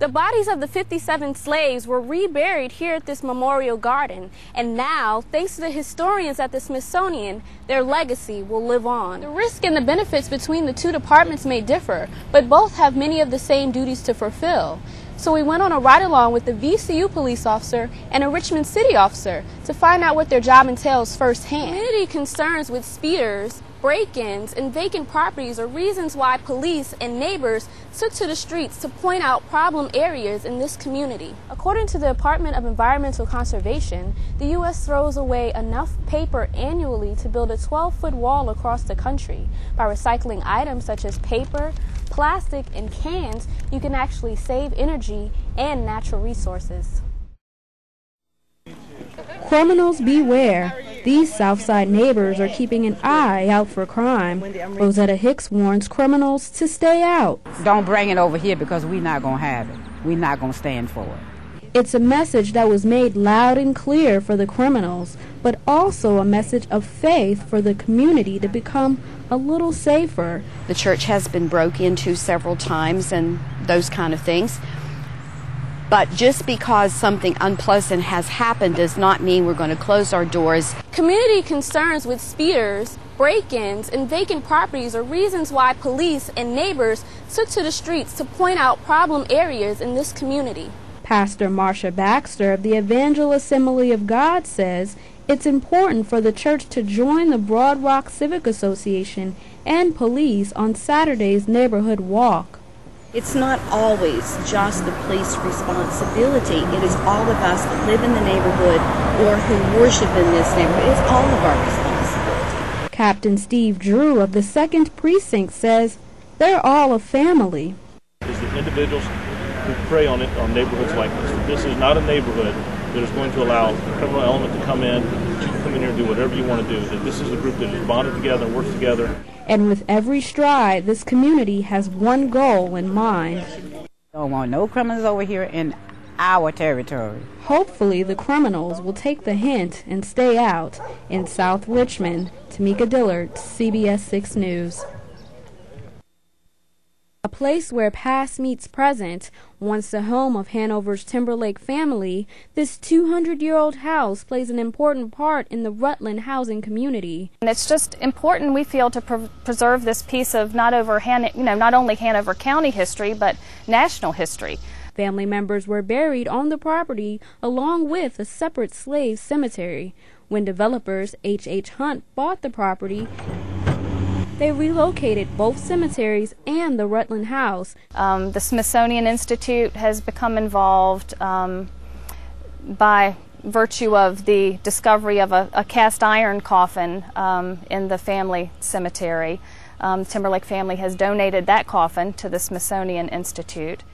The bodies of the 57 slaves were reburied here at this memorial garden, and now, thanks to the historians at the Smithsonian, their legacy will live on. The risk and the benefits between the two departments may differ, but both have many of the same duties to fulfill. So we went on a ride-along with the VCU police officer and a Richmond City officer to find out what their job entails firsthand. Community concerns with speeders, break-ins, and vacant properties are reasons why police and neighbors took to the streets to point out problem areas in this community. According to the Department of Environmental Conservation, the U.S. throws away enough paper annually to build a 12-foot wall across the country. By recycling items such as paper, plastic, and cans, you can actually save energy and natural resources. Criminals beware. These Southside neighbors are keeping an eye out for crime. Rosetta Hicks warns criminals to stay out. Don't bring it over here because we're not going to have it. We're not going to stand for it. It's a message that was made loud and clear for the criminals, but also a message of faith for the community to become a little safer. The church has been broke into several times and those kind of things. But just because something unpleasant has happened does not mean we're going to close our doors. Community concerns with speeders, break-ins, and vacant properties are reasons why police and neighbors took to the streets to point out problem areas in this community. Pastor Marsha Baxter of the Evangel Assembly of God says it's important for the church to join the Broad Rock Civic Association and police on Saturday's neighborhood walk. It's not always just the police responsibility. It is all of us that live in the neighborhood or who worship in this neighborhood. It's all of our responsibility. Captain Steve Drew of the 2nd Precinct says they're all a family. It's the individuals who prey on neighborhoods like this. This is not a neighborhood that is going to allow the criminal element to come in, that you can come in here and do whatever you want to do. That this is a group that is bonded together and works together. And with every stride, this community has one goal in mind. Don't want no criminals over here in our territory. Hopefully the criminals will take the hint and stay out. In South Richmond, Tamika Dillard, CBS 6 News. A place where past meets present, once the home of Hanover's Timberlake family, this 200-year-old house plays an important part in the Rutland housing community. And it's just important, we feel, to preserve this piece of not only Hanover County history, but national history. Family members were buried on the property along with a separate slave cemetery. When developers H.H. Hunt bought the property, they relocated both cemeteries and the Rutland house. The Smithsonian Institute has become involved by virtue of the discovery of a cast iron coffin in the family cemetery. Timberlake family has donated that coffin to the Smithsonian Institute.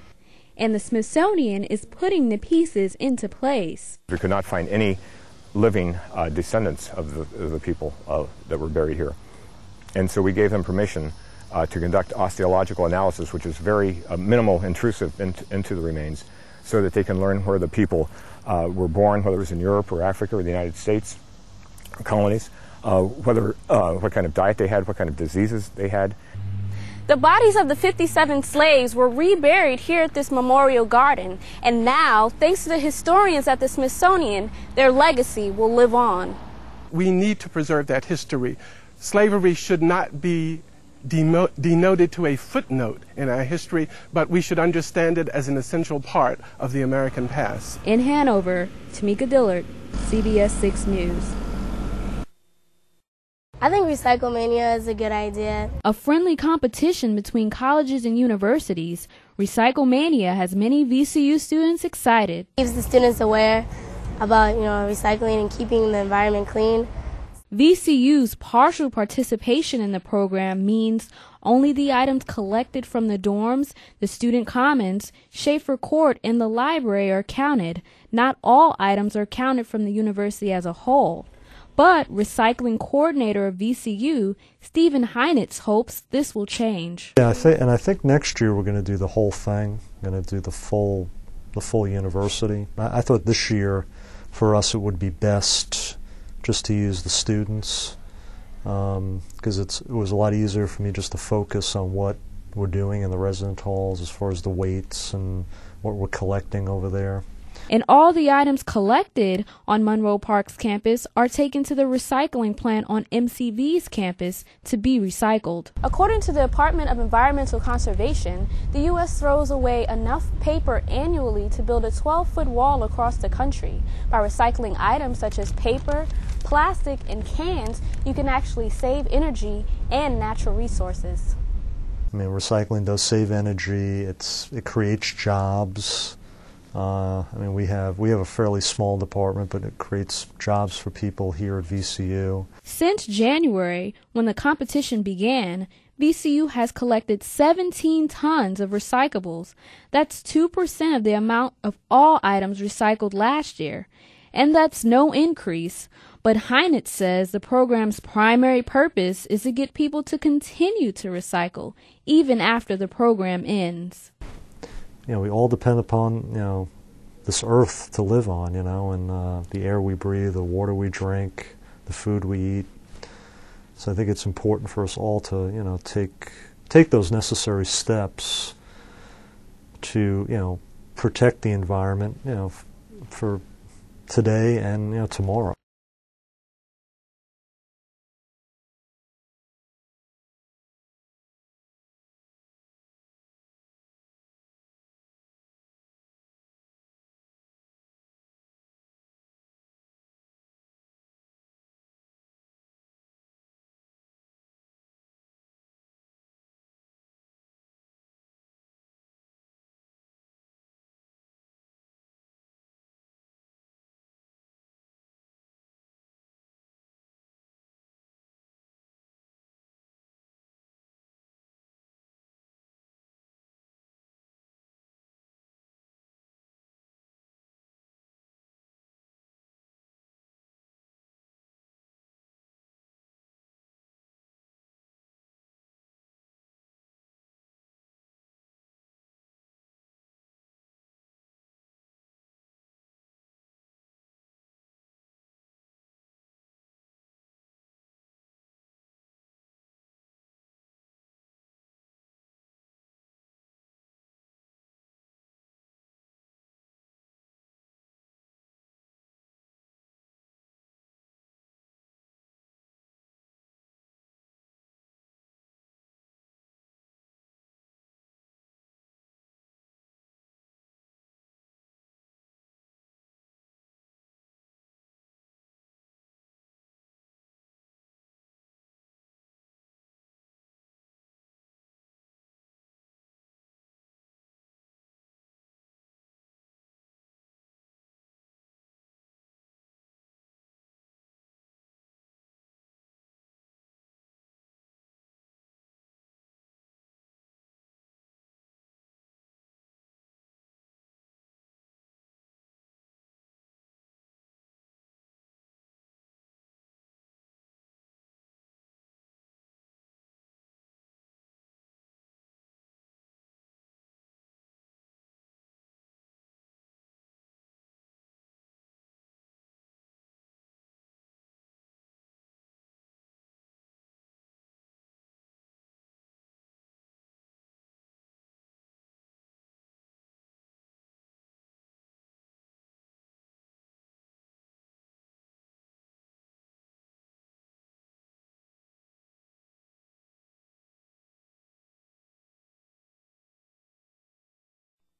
And the Smithsonian is putting the pieces into place. We could not find any living descendants of the people that were buried here. And so we gave them permission to conduct osteological analysis, which is very minimal intrusive into the remains, so that they can learn where the people were born, whether it was in Europe or Africa or the United States colonies, what kind of diet they had, what kind of diseases they had. The bodies of the 57 slaves were reburied here at this memorial garden, and now, thanks to the historians at the Smithsonian, their legacy will live on. We need to preserve that history. Slavery should not be denoted to a footnote in our history, but we should understand it as an essential part of the American past. In Hanover, Tamika Dillard, CBS 6 News. I think Recyclemania is a good idea. A friendly competition between colleges and universities, Recyclemania has many VCU students excited. It keeps the students aware about, recycling and keeping the environment clean. VCU's partial participation in the program means only the items collected from the dorms, the student commons, Schaefer Court, and the library are counted. Not all items are counted from the university as a whole. But recycling coordinator of VCU, Stephen Heinitz, hopes this will change. Yeah, I think next year we're going to do the whole thing, going to do the full university. I thought this year for us it would be best just to use the students, because it was a lot easier for me just to focus on what we're doing in the residence halls as far as the weights and what we're collecting over there. And all the items collected on Monroe Park's campus are taken to the recycling plant on MCV's campus to be recycled. According to the Department of Environmental Conservation, the U.S. throws away enough paper annually to build a 12-foot wall across the country. By recycling items such as paper, plastic, and cans, you can actually save energy and natural resources. I mean, recycling does save energy. It creates jobs. I mean, we have a fairly small department, but it creates jobs for people here at VCU. Since January, when the competition began, VCU has collected 17 tons of recyclables. That's 2% of the amount of all items recycled last year. And that's no increase. But Heinitz says the program's primary purpose is to get people to continue to recycle, even after the program ends. You know, we all depend upon, you know, this earth to live on, you know, and the air we breathe, the water we drink, the food we eat. So I think it's important for us all to, you know, take those necessary steps to, you know, protect the environment, you know, for today and, you know, tomorrow.